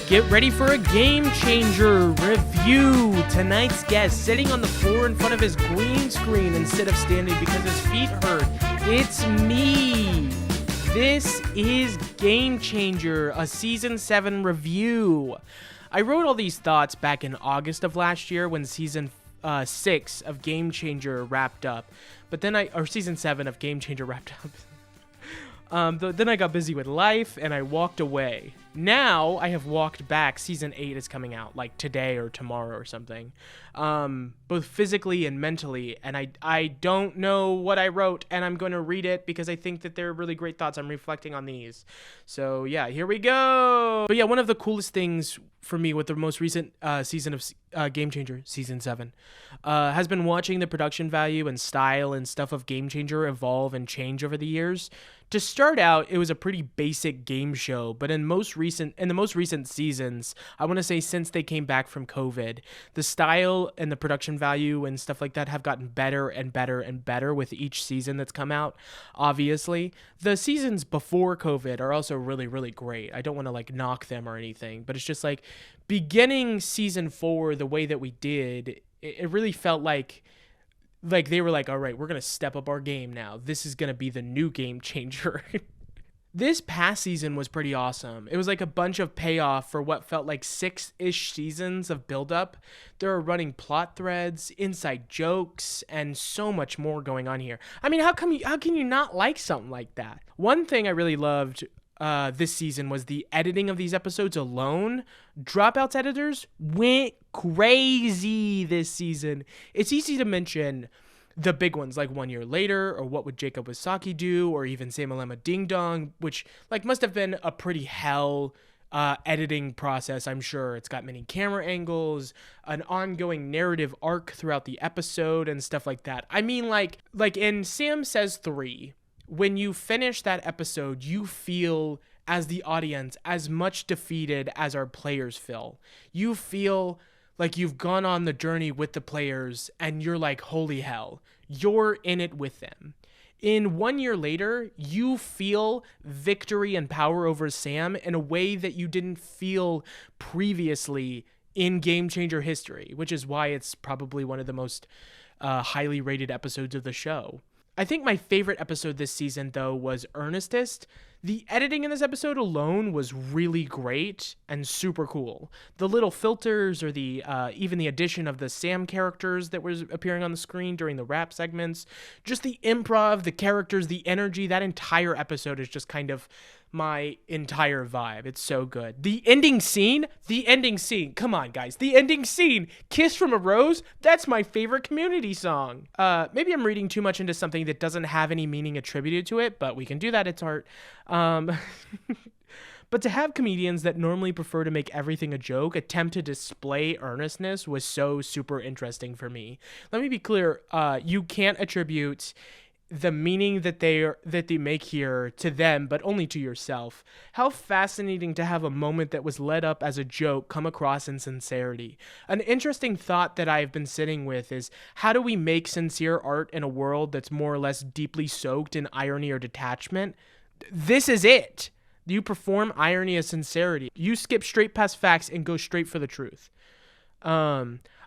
Get ready for a game changer review. Tonight's guest sitting on the floor in front of his green screen instead of standing because his feet hurt. It's me. This is Game Changer, a Season 7 review. I wrote all these thoughts back in August of last year when Season 6 of Game Changer wrapped up. Season 7 of Game Changer wrapped up. Then I got busy with life and I walked away. Now I have walked back. Season 8 is coming out like today or tomorrow or something, both physically and mentally. And I don't know what I wrote, and I'm going to read it because I think that they're really great thoughts. I'm reflecting on these. So yeah, here we go. But yeah, one of the coolest things for me with the most recent season of Game Changer, Season 7, has been watching the production value and style and stuff of Game Changer evolve and change over the years. To start out, it was a pretty basic game show, but in the most recent seasons, I want to say since they came back from COVID, the style and the production value and stuff like that have gotten better and better and better with each season that's come out. Obviously, the seasons before COVID are also really, really great. I don't want to knock them or anything, but it's just beginning Season 4 the way that we did, it really felt like they were all right, we're going to step up our game now. This is going to be the new Game Changer. This past season was pretty awesome. It was a bunch of payoff for what felt like 6-ish seasons of buildup. There are running plot threads, inside jokes, and so much more going on here. I mean, how can you not like something like that? One thing I really loved this season was the editing of these episodes alone. Dropout's editors went crazy this season. It's easy to mention the big ones like 1 Year Later or What Would Jacob Wasaki Do or even Samalema Ding Dong, which must have been a pretty hell editing process. I'm sure it's got many camera angles, an ongoing narrative arc throughout the episode and stuff like that. I mean, like in Sam Says 3, when you finish that episode, you feel, as the audience, as much defeated as our players feel. You feel like you've gone on the journey with the players, and you're like, holy hell, you're in it with them. In 1 Year Later, you feel victory and power over Sam in a way that you didn't feel previously in Game Changer history, which is why it's probably one of the most highly rated episodes of the show. I think my favorite episode this season, though, was Earnestest. The editing in this episode alone was really great and super cool. The little filters or even the addition of the Sam characters that was appearing on the screen during the rap segments, just the improv, the characters, the energy, that entire episode is just kind of my entire vibe. It's so good. The ending scene, come on guys, the ending scene, Kiss from a Rose, that's my favorite Community song. Maybe I'm reading too much into something that doesn't have any meaning attributed to it, but we can do that, it's art. But to have comedians that normally prefer to make everything a joke attempt to display earnestness was so super interesting for me. Let me be clear, you can't attribute the meaning that they make here to them, but only to yourself. How fascinating to have a moment that was led up as a joke come across in sincerity. An interesting thought that I've been sitting with is, how do we make sincere art in a world that's more or less deeply soaked in irony or detachment? This is it. You perform irony as sincerity. You skip straight past facts and go straight for the truth.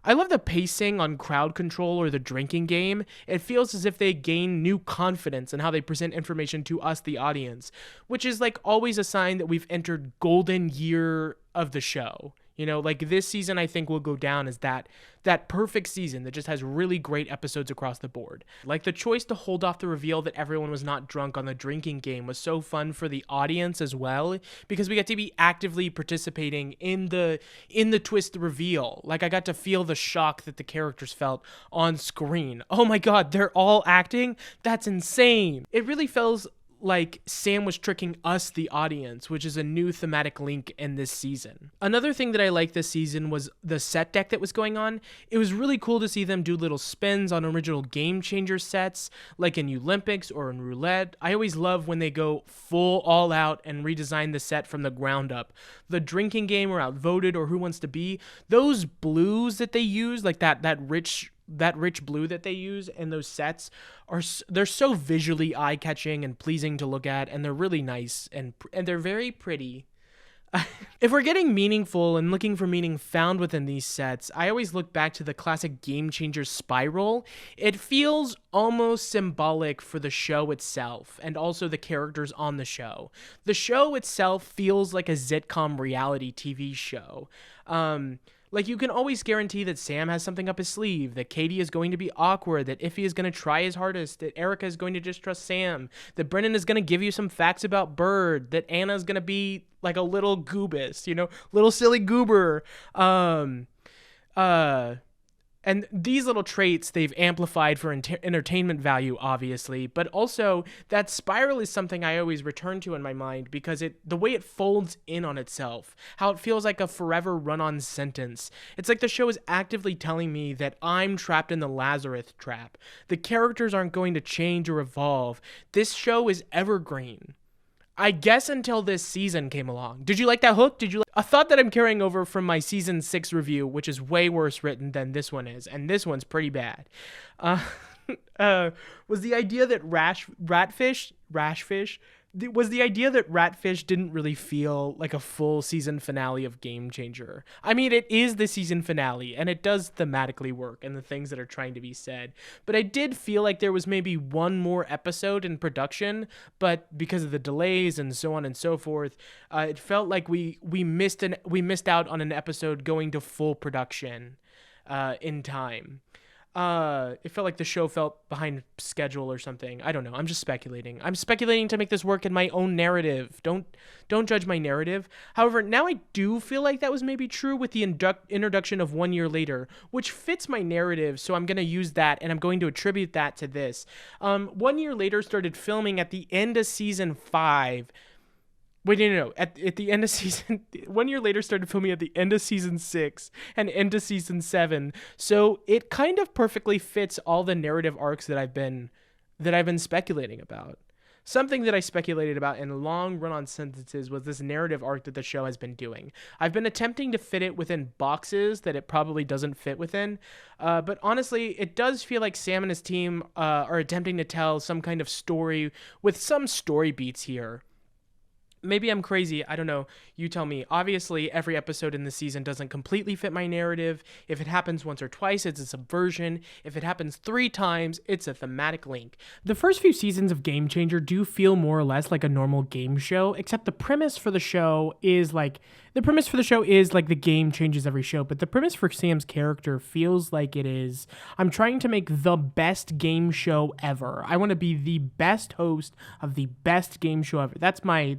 I love the pacing on crowd control or the drinking game. It feels as if they gain new confidence in how they present information to us, the audience, which is always a sign that we've entered golden year of the show. You know, this season I think will go down as that perfect season that just has really great episodes across the board. The choice to hold off the reveal that everyone was not drunk on the drinking game was so fun for the audience as well, because we get to be actively participating in the twist reveal. I got to feel the shock that the characters felt on screen. Oh my god, they're all acting? That's insane. It really feels like Sam was tricking us, the audience, which is a new thematic link in this season. Another thing that I liked this season was the set deck that was going on. It was really cool to see them do little spins on original Game Changer sets, like in Olympics or in Roulette. I always love when they go full all out and redesign the set from the ground up. The drinking game or Outvoted or Who Wants to Be, those blues that they use, that rich blue that they use in those sets, they're so visually eye-catching and pleasing to look at, and they're really nice and they're very pretty. If we're getting meaningful and looking for meaning found within these sets, I always look back to the classic Game Changer spiral. It feels almost symbolic for the show itself and also the characters on the show. The show itself feels like a sitcom reality TV show. Like, you can always guarantee that Sam has something up his sleeve, that Katie is going to be awkward, that Iffy is going to try his hardest, that Erica is going to distrust Sam, that Brennan is going to give you some facts about Bird, that Anna is going to be like a little goobus, little silly goober. And these little traits they've amplified for entertainment value, obviously, but also that spiral is something I always return to in my mind because the way it folds in on itself, how it feels like a forever run-on sentence. It's like the show is actively telling me that I'm trapped in the Lazarus trap. The characters aren't going to change or evolve. This show is evergreen. I guess until this season came along. Did you like that hook? A thought that I'm carrying over from my season 6 review, which is way worse written than this one is, and this one's pretty bad, was the idea that Ratfish didn't really feel like a full season finale of Game Changer. I mean, it is the season finale, and it does thematically work and the things that are trying to be said. But I did feel like there was maybe one more episode in production, but because of the delays and so on and so forth, it felt like we missed out on an episode going to full production in time. It felt like the show felt behind schedule or something. I don't know. I'm just speculating. I'm speculating to make this work in my own narrative. Don't judge my narrative. However, now I do feel like that was maybe true with the introduction of 1 year later, which fits my narrative. So I'm going to use that and I'm going to attribute that to this. 1 year later started filming at the end of season 5. Wait, no. At the end of season, 1 year later started filming at the end of season 6 and end of season 7. So it kind of perfectly fits all the narrative arcs that I've been speculating about. Something that I speculated about in long run-on sentences was this narrative arc that the show has been doing. I've been attempting to fit it within boxes that it probably doesn't fit within, but honestly, it does feel like Sam and his team are attempting to tell some kind of story with some story beats here. Maybe I'm crazy. I don't know. You tell me. Obviously, every episode in the season doesn't completely fit my narrative. If it happens once or twice, it's a subversion. If it happens 3 times, it's a thematic link. The first few seasons of Game Changer do feel more or less like a normal game show, except the premise for the show is like the game changes every show, but the premise for Sam's character feels like it is, I'm trying to make the best game show ever. I want to be the best host of the best game show ever. That's my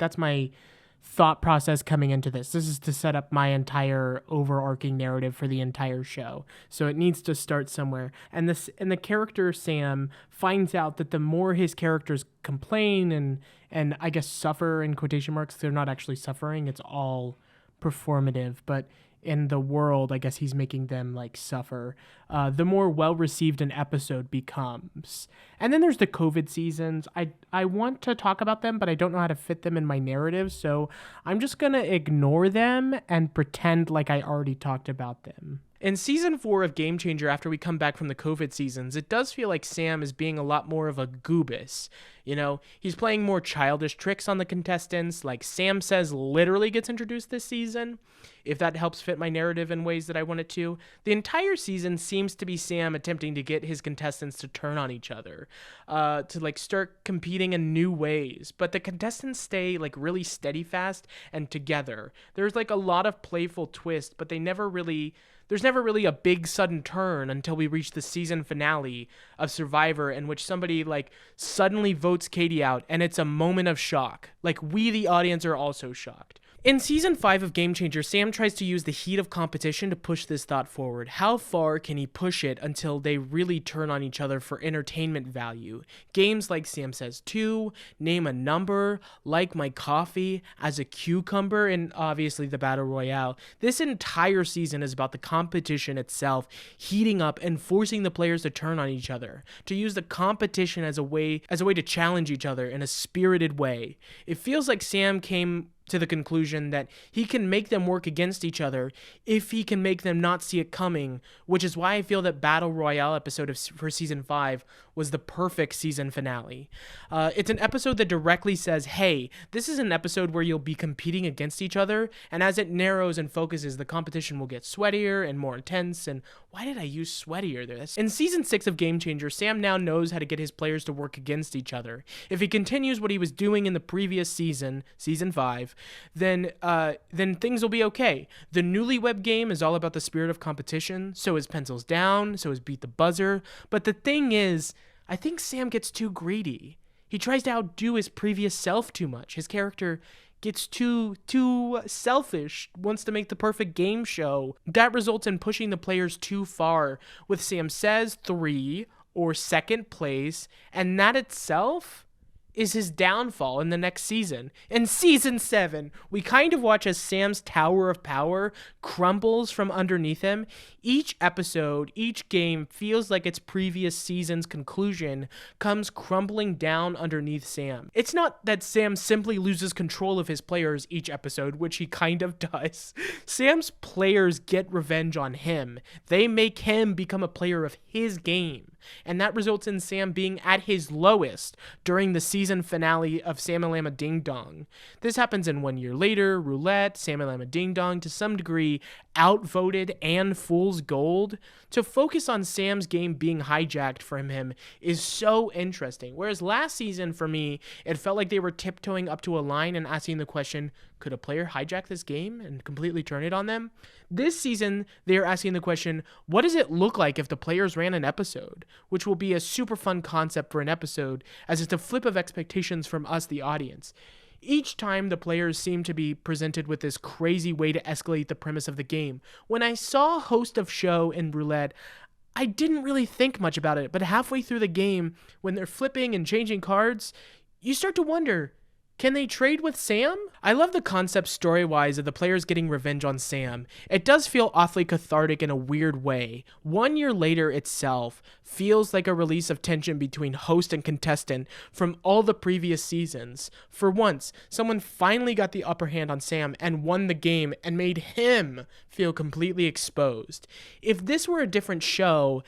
thought process coming into this. This is to set up my entire overarching narrative for the entire show. So it needs to start somewhere. And the character Sam finds out that the more his characters complain and I guess suffer in quotation marks, they're not actually suffering. It's all performative, but in the world, I guess he's making them like suffer, the more well-received an episode becomes. And then there's the COVID seasons. I want to talk about them, but I don't know how to fit them in my narrative, so I'm just going to ignore them and pretend like I already talked about them. In season 4 of Game Changer, after we come back from the COVID seasons, it does feel like Sam is being a lot more of a goobus. He's playing more childish tricks on the contestants, like Sam Says literally gets introduced this season, if that helps fit my narrative in ways that I want it to. The entire season seems to be Sam attempting to get his contestants to turn on each other, to start competing in new ways, but the contestants stay really steadfast and together. There's a lot of playful twist, but there's never really a big sudden turn until we reach the season finale of Survivor, in which somebody suddenly votes Katie out, and it's a moment of shock. We, the audience, are also shocked. In season 5 of Game Changer, Sam tries to use the heat of competition to push this thought forward. How far can he push it until they really turn on each other for entertainment value? Games like Sam Says 2, Name a Number, Like My Coffee, As a Cucumber, and obviously the Battle Royale. This entire season is about the competition itself heating up and forcing the players to turn on each other, to use the competition as a way to challenge each other in a spirited way. It feels like Sam came to the conclusion that he can make them work against each other if he can make them not see it coming, which is why I feel that Battle Royale episode for season 5 was the perfect season finale. It's an episode that directly says, hey, this is an episode where you'll be competing against each other, and as it narrows and focuses, the competition will get sweatier and more intense. And why did I use sweatier there? In season 6 of Game Changer, Sam now knows how to get his players to work against each other. If he continues what he was doing in the previous season, season 5, then things will be okay. The Newlywed Game is all about the spirit of competition. So is Pencils Down. So is Beat the Buzzer. But the thing is, I think Sam gets too greedy. He tries to outdo his previous self too much. His character gets too selfish, wants to make the perfect game show. That results in pushing the players too far, with Sam Says 3 or second place, and that itself is his downfall in the next season. In season 7, we kind of watch as Sam's tower of power crumbles from underneath him. Each episode, each game feels like its previous season's conclusion comes crumbling down underneath Sam. It's not that Sam simply loses control of his players each episode, which he kind of does. Sam's players get revenge on him. They make him become a player of his game. And that results in Sam being at his lowest during the season finale of Sam and Llama Ding Dong. This happens in 1 Year Later, Roulette, Sam and Llama Ding Dong, to some degree outvoted, and Fool's Gold. To focus on Sam's game being hijacked from him is so interesting. Whereas last season, for me, it felt like they were tiptoeing up to a line and asking the question, could a player hijack this game and completely turn it on them? This season, they're asking the question, what does it look like if the players ran an episode? Which will be a super fun concept for an episode, as it's a flip of expectations from us, the audience. Each time the players seem to be presented with this crazy way to escalate the premise of the game. When I saw host of show in Roulette, I didn't really think much about it, but halfway through the game, when they're flipping and changing cards, you start to wonder, can they trade with Sam? I love the concept story-wise of the players getting revenge on Sam. It does feel awfully cathartic in a weird way. 1 Year Later itself feels like a release of tension between host and contestant from all the previous seasons. For once, someone finally got the upper hand on Sam and won the game and made him feel completely exposed. If this were a different show,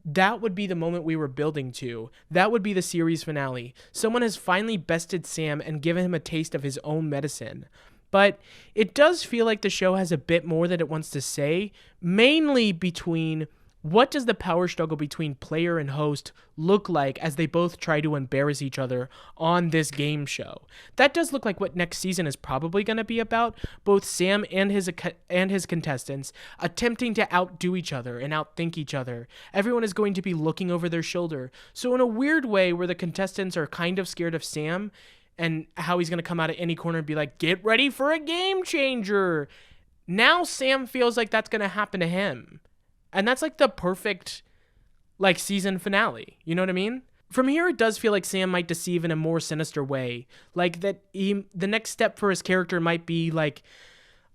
that would be the moment we were building to. That would be the series finale. Someone has finally bested Sam and given him a taste of his own medicine. But it does feel like the show has a bit more that it wants to say, mainly between what does the power struggle between player and host look like as they both try to embarrass each other on this game show. That does look like what next season is probably going to be about, both Sam and his contestants attempting to outdo each other and outthink each other. Everyone is going to be looking over their shoulder. So in a weird way where the contestants are kind of scared of Sam and how he's going to come out of any corner and be like, get ready for a game changer. Now Sam feels like that's going to happen to him. And that's like the perfect season finale. You know what I mean? From here, it does feel like Sam might deceive in a more sinister way. Like that the next step for his character might be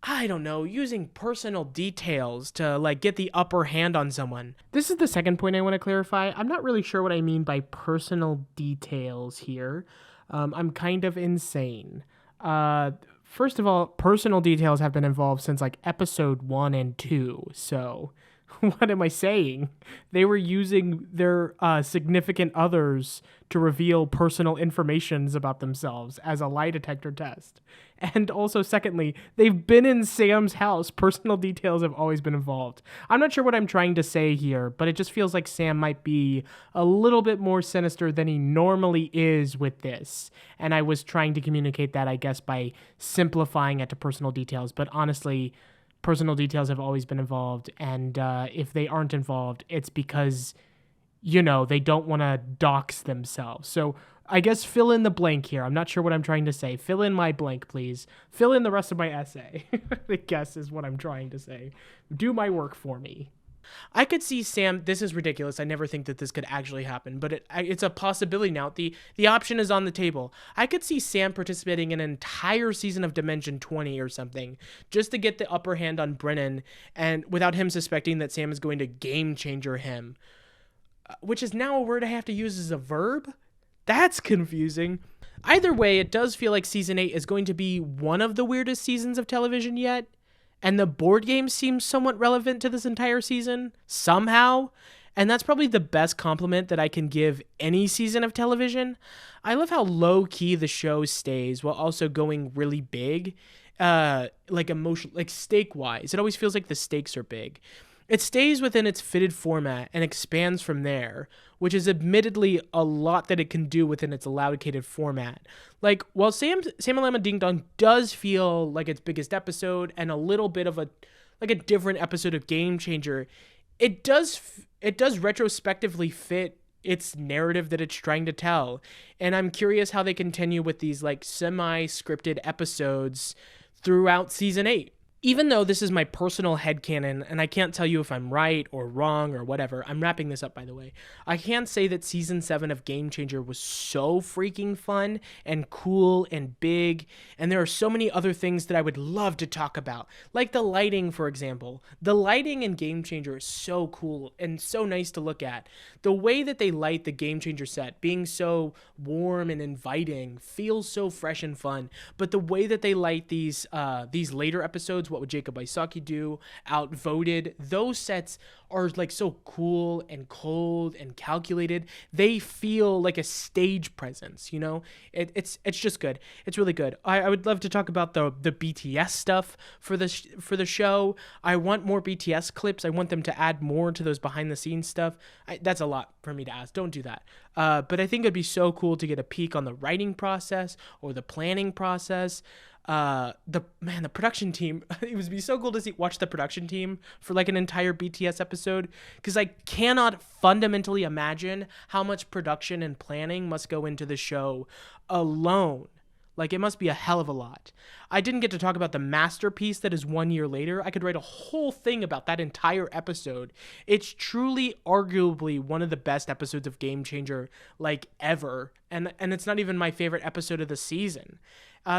I don't know, using personal details to get the upper hand on someone. This is the second point I want to clarify. I'm not really sure what I mean by personal details here. I'm kind of insane. First of all, personal details have been involved since episode 1 and 2. So what am I saying? They were using their significant others to reveal personal informations about themselves as a lie detector test. And also, secondly, they've been in Sam's house. Personal details have always been involved. I'm not sure what I'm trying to say here, but it just feels like Sam might be a little bit more sinister than he normally is with this. And I was trying to communicate that, I guess, by simplifying it to personal details. But honestly, personal details have always been involved, and if they aren't involved, it's because, they don't want to dox themselves. So I guess fill in the blank here. I'm not sure what I'm trying to say. Fill in my blank, please. Fill in the rest of my essay, I guess is what I'm trying to say. Do my work for me. I could see Sam, this is ridiculous. I never think that this could actually happen, but it's a possibility now. The option is on the table. I could see Sam participating in an entire season of Dimension 20 or something, just to get the upper hand on Brennan, and without him suspecting that Sam is going to game changer him, which is now a word I have to use as a verb? That's confusing. Either way, it does feel like season 8 is going to be one of the weirdest seasons of television yet. And the board game seems somewhat relevant to this entire season, somehow. And that's probably the best compliment that I can give any season of television. I love how low key the show stays while also going really big, like emotion, like stake wise. It always feels like the stakes are big. It stays within its fitted format and expands from there, which is admittedly a lot that it can do within its allocated format. Like, while Sam and Lama Ding Dong does feel like its biggest episode and a little bit of a different episode of Game Changer, it does retrospectively fit its narrative that it's trying to tell. And I'm curious how they continue with these like semi-scripted episodes throughout season 8. Even though this is my personal headcanon, and I can't tell you if I'm right or wrong or whatever, I'm wrapping this up by the way, I can say that season 7 of Game Changer was so freaking fun and cool and big, and there are so many other things that I would love to talk about, like the lighting, for example. The lighting in Game Changer is so cool and so nice to look at. The way that they light the Game Changer set, being so warm and inviting, feels so fresh and fun, but the way that they light these later episodes, What Would Jacob Isaki Do, Outvoted, those sets are like so cool and cold and calculated. They feel like a stage presence, you know? It's just good. It's really good. I would love to talk about the BTS stuff for the show. I want more BTS clips. I want them to add more to those behind the scenes stuff. That's a lot for me to ask. Don't do that. But I think it'd be so cool to get a peek on the writing process or the planning process. The production team, it would be so cool to watch the production team for like an entire BTS episode, because I cannot fundamentally imagine how much production and planning must go into the show alone. Like, it must be a hell of a lot. I didn't get to talk about the masterpiece that is 1 year later. I could write a whole thing about that entire episode. It's truly, arguably, one of the best episodes of Game Changer, like, ever. And it's not even my favorite episode of the season.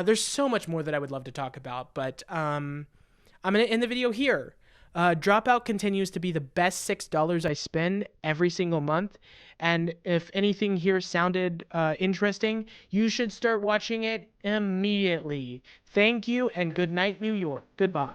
There's so much more that I would love to talk about, but I'm going to end the video here. Dropout continues to be the best $6 I spend every single month. And if anything here sounded interesting, you should start watching it immediately. Thank you, and good night, New York. Goodbye.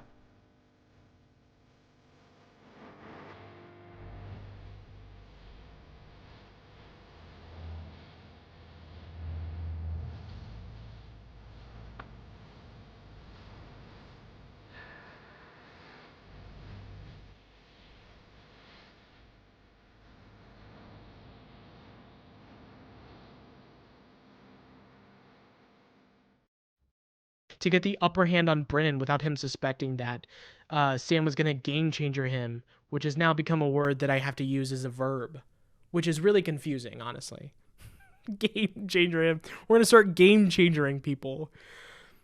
To get the upper hand on Brennan without him suspecting that Sam was going to game changer him, which has now become a word that I have to use as a verb, which is really confusing, honestly. Game changer him. We're going to start game changering people.